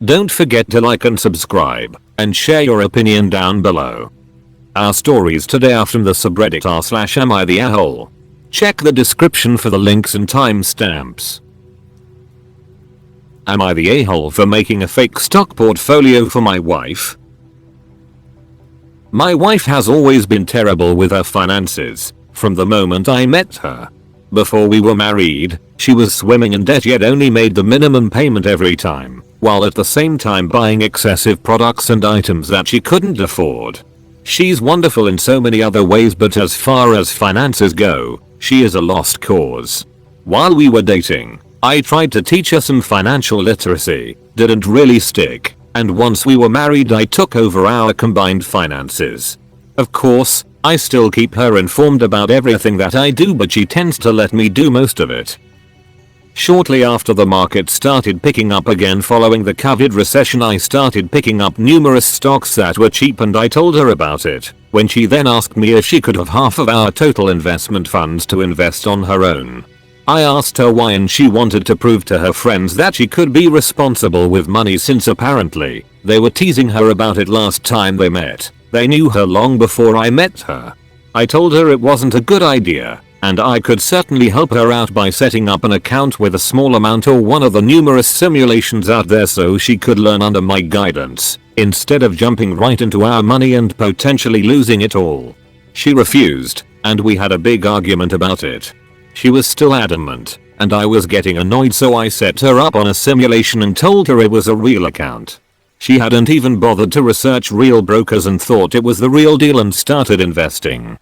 Don't forget to like and subscribe, and share your opinion down below. Our stories today are from the subreddit r/am I the a-hole. Check the description for the links and timestamps. Am I the a-hole for making a fake stock portfolio for my wife? My wife has always been terrible with her finances, from the moment I met her. Before we were married, she was swimming in debt yet only made the minimum payment every time, while at the same time buying excessive products and items that she couldn't afford. She's wonderful in so many other ways, but as far as finances go, she is a lost cause. While we were dating, I tried to teach her some financial literacy, didn't really stick, and once we were married I took over our combined finances. Of course, I still keep her informed about everything that I do, but she tends to let me do most of it. Shortly after the market started picking up again following the COVID recession, I started picking up numerous stocks that were cheap and I told her about it, when she then asked me if she could have half of our total investment funds to invest on her own. I asked her why, and she wanted to prove to her friends that she could be responsible with money, since apparently they were teasing her about it last time they met. They knew her long before I met her. I told her it wasn't a good idea, and I could certainly help her out by setting up an account with a small amount or one of the numerous simulations out there so she could learn under my guidance, instead of jumping right into our money and potentially losing it all. She refused, and we had a big argument about it. She was still adamant, and I was getting annoyed, so I set her up on a simulation and told her it was a real account. She hadn't even bothered to research real brokers and thought it was the real deal and started investing.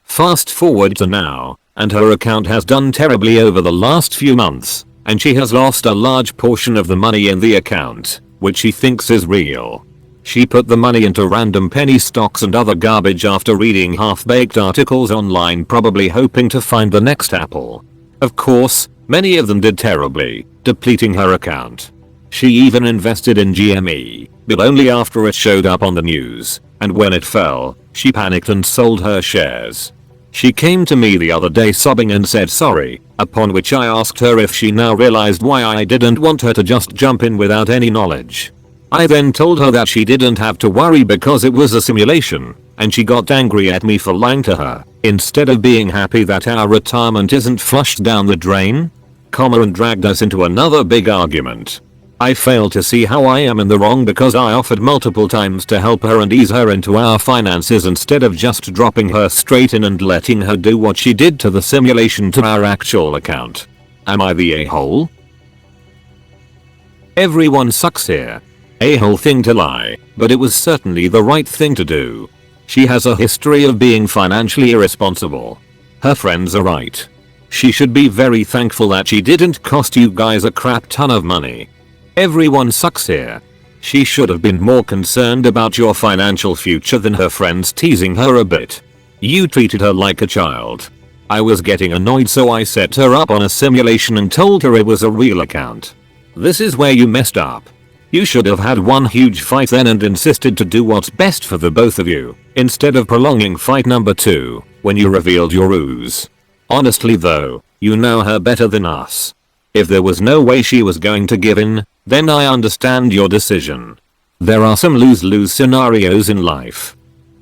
Fast forward to now, and her account has done terribly over the last few months, and she has lost a large portion of the money in the account, which she thinks is real. She put the money into random penny stocks and other garbage after reading half-baked articles online, probably hoping to find the next Apple. Of course, many of them did terribly, depleting her account. She even invested in GME, but only after it showed up on the news, and when it fell, she panicked and sold her shares. She came to me the other day sobbing and said sorry, upon which I asked her if she now realized why I didn't want her to just jump in without any knowledge. I then told her that she didn't have to worry because it was a simulation, and she got angry at me for lying to her, instead of being happy that our retirement isn't flushed down the drain, and dragged us into another big argument. I fail to see how I am in the wrong because I offered multiple times to help her and ease her into our finances instead of just dropping her straight in and letting her do what she did to the simulation to our actual account. Am I the a-hole? Everyone sucks here. A-hole thing to lie, but it was certainly the right thing to do. She has a history of being financially irresponsible. Her friends are right. She should be very thankful that she didn't cost you guys a crap ton of money. Everyone sucks here. She should have been more concerned about your financial future than her friends teasing her a bit. You treated her like a child. I was getting annoyed, so I set her up on a simulation and told her it was a real account. This is where you messed up. You should have had one huge fight then and insisted to do what's best for the both of you, instead of prolonging fight number 2, when you revealed your ruse. Honestly though, you know her better than us. If there was no way she was going to give in, then I understand your decision. There are some lose-lose scenarios in life.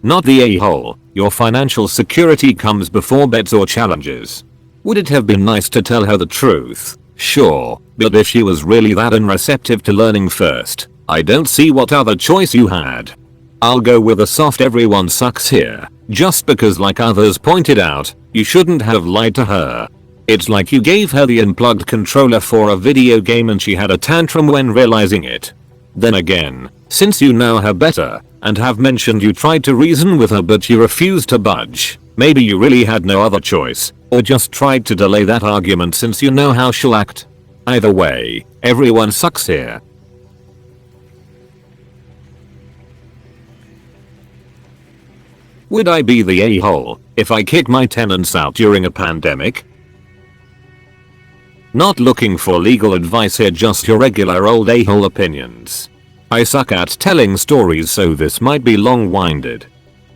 Not the a-hole, your financial security comes before bets or challenges. Would it have been nice to tell her the truth? Sure, but if she was really that unreceptive to learning first, I don't see what other choice you had. I'll go with a soft everyone sucks here, just because, like others pointed out, you shouldn't have lied to her. It's like you gave her the unplugged controller for a video game and she had a tantrum when realizing it. Then again, since you know her better, and have mentioned you tried to reason with her but she refused to budge, maybe you really had no other choice, or just tried to delay that argument since you know how she'll act. Either way, everyone sucks here. Would I be the a-hole if I kick my tenants out during a pandemic? Not looking for legal advice here, just your regular old a-hole opinions. I suck at telling stories, so this might be long-winded.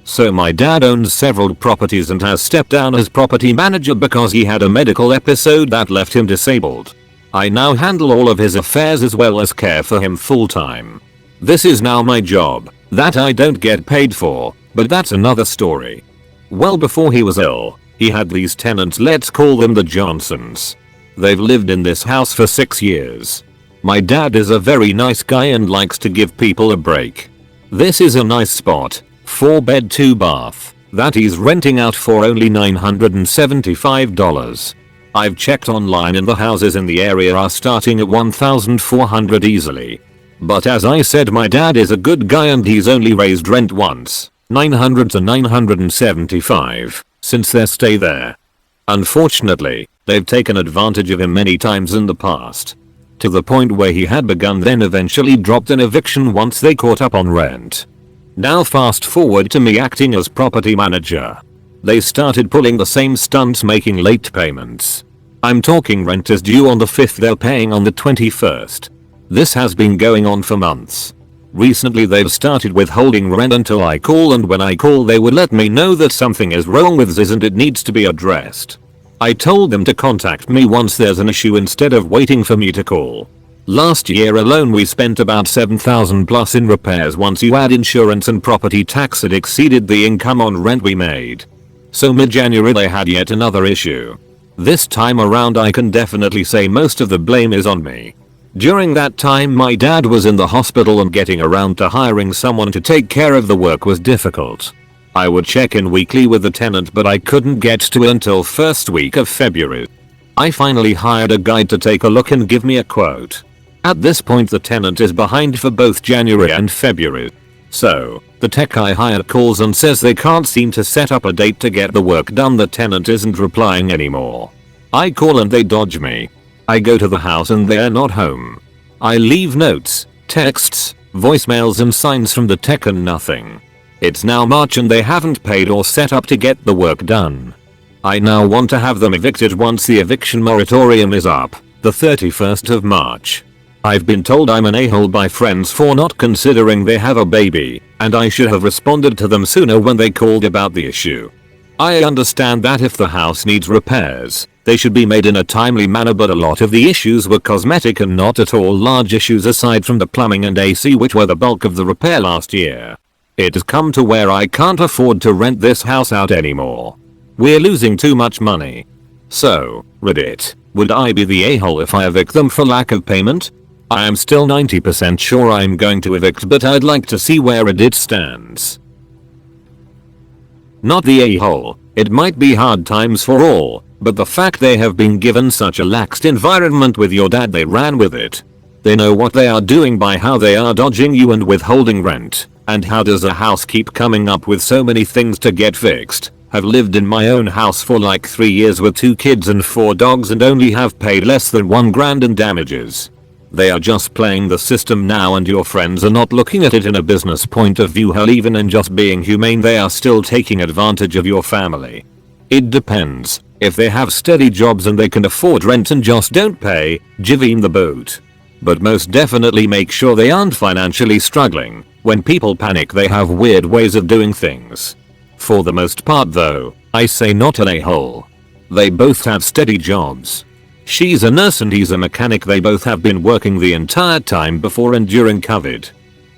So my dad owns several properties and has stepped down as property manager because he had a medical episode that left him disabled. I now handle all of his affairs as well as care for him full time. This is now my job, that I don't get paid for, but that's another story. Well, before he was ill, he had these tenants, let's call them the Johnsons. They've lived in this house for 6 years. My dad is a very nice guy and likes to give people a break. This is a nice spot, 4 bed 2 bath, that he's renting out for only $975. I've checked online and the houses in the area are starting at $1,400 easily. But as I said, my dad is a good guy and he's only raised rent once, $900 to $975, since their stay there. Unfortunately, they've taken advantage of him many times in the past. To the point where he had begun then eventually dropped an eviction once they caught up on rent. Now fast forward to me acting as property manager. They started pulling the same stunts, making late payments. I'm talking rent is due on the 5th, they're paying on the 21st. This has been going on for months. Recently they've started withholding rent until I call, and when I call they would let me know that something is wrong with this and it needs to be addressed. I told them to contact me once there's an issue instead of waiting for me to call. Last year alone we spent about $7,000 plus in repairs. Once you add insurance and property tax, it exceeded the income on rent we made. So mid-January they had yet another issue. This time around I can definitely say most of the blame is on me. During that time my dad was in the hospital and getting around to hiring someone to take care of the work was difficult. I would check in weekly with the tenant, but I couldn't get to it until first week of February. I finally hired a guy to take a look and give me a quote. At this point the tenant is behind for both January and February. So, the tech I hired calls and says they can't seem to set up a date to get the work done. The tenant isn't replying anymore. I call and they dodge me. I go to the house and they're not home. I leave notes, texts, voicemails and signs from the tech and nothing. It's now March and they haven't paid or set up to get the work done. I now want to have them evicted once the eviction moratorium is up, the 31st of March. I've been told I'm an a-hole by friends for not considering they have a baby, and I should have responded to them sooner when they called about the issue. I understand that if the house needs repairs, they should be made in a timely manner, but a lot of the issues were cosmetic and not at all large issues aside from the plumbing and AC, which were the bulk of the repair last year. It has come to where I can't afford to rent this house out anymore. We're losing too much money. So, Reddit, would I be the a-hole if I evict them for lack of payment? I am still 90% sure I'm going to evict, but I'd like to see where Reddit stands. Not the a-hole, it might be hard times for all, but the fact they have been given such a laxed environment with your dad, they ran with it. They know what they are doing by how they are dodging you and withholding rent. And how does a house keep coming up with so many things to get fixed? I've lived in my own house for like 3 years with 2 kids and 4 dogs and only have paid less than $1 grand in damages. They are just playing the system now, and your friends are not looking at it in a business point of view. Hell, even in just being humane, they are still taking advantage of your family. It depends. If they have steady jobs and they can afford rent and just don't pay, give them the boot. But most definitely make sure they aren't financially struggling. When people panic, they have weird ways of doing things. For the most part though, I say not an a-hole. They both have steady jobs. She's a nurse and he's a mechanic. They both have been working the entire time before and during COVID.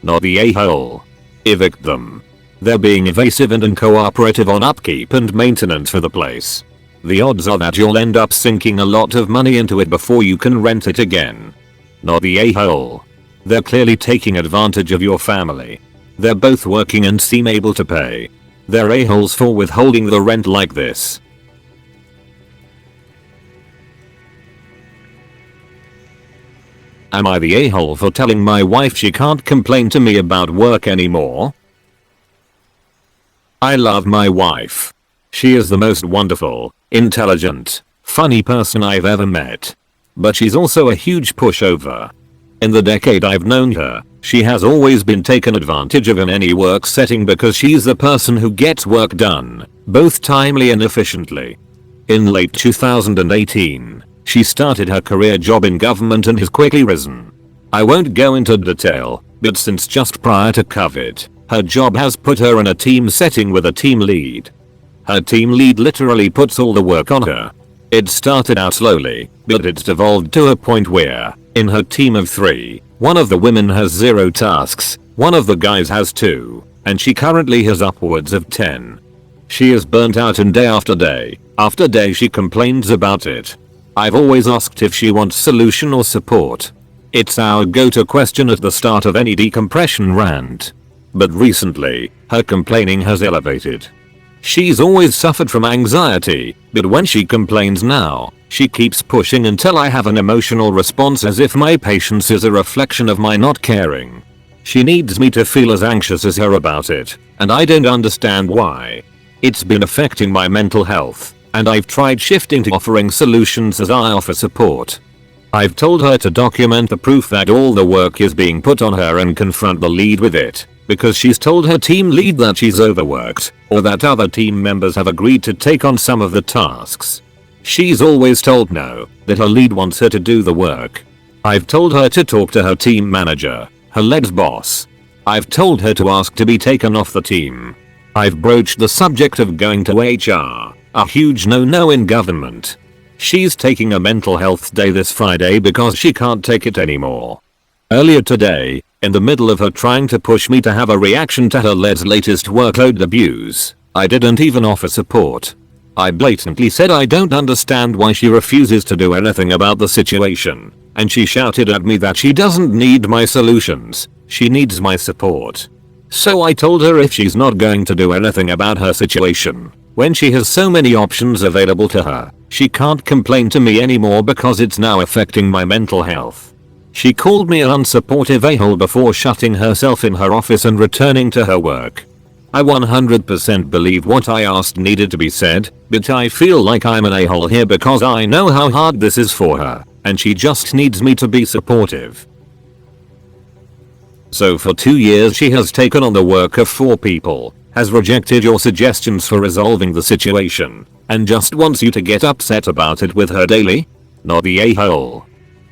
Not the a-hole. Evict them. They're being evasive and uncooperative on upkeep and maintenance for the place. The odds are that you'll end up sinking a lot of money into it before you can rent it again. Not the a-hole. They're clearly taking advantage of your family. They're both working and seem able to pay. They're a-holes for withholding the rent like this. Am I the a-hole for telling my wife she can't complain to me about work anymore? I love my wife. She is the most wonderful, intelligent, funny person I've ever met. But she's also a huge pushover. In the decade I've known her, she has always been taken advantage of in any work setting because she's the person who gets work done, both timely and efficiently. In late 2018, she started her career job in government and has quickly risen. I won't go into detail, but since just prior to COVID, her job has put her in a team setting with a team lead. Her team lead literally puts all the work on her. It started out slowly, but it's devolved to a point where, in her team of 3, one of the women has 0 tasks, one of the guys has 2, and she currently has upwards of 10. She is burnt out, and day after day she complains about it. I've always asked if she wants solution or support. It's our go-to question at the start of any decompression rant. But recently, her complaining has elevated. She's always suffered from anxiety, but when she complains now, she keeps pushing until I have an emotional response as if my patience is a reflection of my not caring. She needs me to feel as anxious as her about it, and I don't understand why. It's been affecting my mental health, and I've tried shifting to offering solutions as I offer support. I've told her to document the proof that all the work is being put on her and confront the lead with it, because she's told her team lead that she's overworked, or that other team members have agreed to take on some of the tasks. She's always told no, that her lead wants her to do the work. I've told her to talk to her team manager, her lead's boss. I've told her to ask to be taken off the team. I've broached the subject of going to HR, a huge no-no in government. She's taking a mental health day this Friday because she can't take it anymore. Earlier today, in the middle of her trying to push me to have a reaction to her lead's latest workload abuse, I didn't even offer support. I blatantly said I don't understand why she refuses to do anything about the situation, and she shouted at me that she doesn't need my solutions, she needs my support. So I told her if she's not going to do anything about her situation, when she has so many options available to her, she can't complain to me anymore because it's now affecting my mental health. She called me an unsupportive a-hole before shutting herself in her office and returning to her work. I 100% believe what I asked needed to be said, but I feel like I'm an a-hole here because I know how hard this is for her, and she just needs me to be supportive. So for 2 years she has taken on the work of 4 people, has rejected your suggestions for resolving the situation, and just wants you to get upset about it with her daily? Not the a-hole.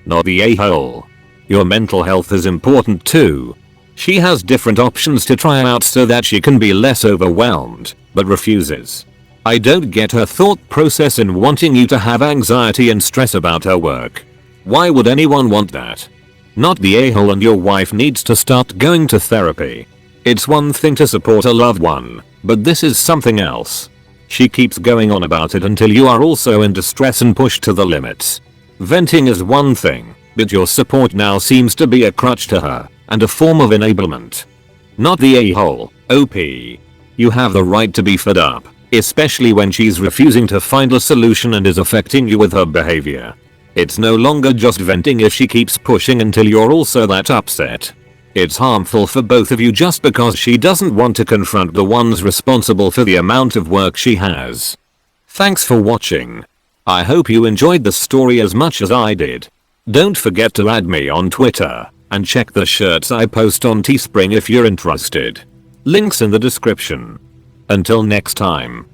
Not the a-hole. Your mental health is important too. She has different options to try out so that she can be less overwhelmed, but refuses. I don't get her thought process in wanting you to have anxiety and stress about her work. Why would anyone want that? Not the a-hole, and your wife needs to start going to therapy. It's one thing to support a loved one, but this is something else. She keeps going on about it until you are also in distress and pushed to the limits. Venting is one thing, but your support now seems to be a crutch to her, and a form of enablement. Not the a-hole, OP. You have the right to be fed up, especially when she's refusing to find a solution and is affecting you with her behavior. It's no longer just venting if she keeps pushing until you're also that upset. It's harmful for both of you just because she doesn't want to confront the ones responsible for the amount of work she has. Thanks for watching. I hope you enjoyed the story as much as I did. Don't forget to add me on Twitter, and check the shirts I post on Teespring if you're interested. Links in the description. Until next time.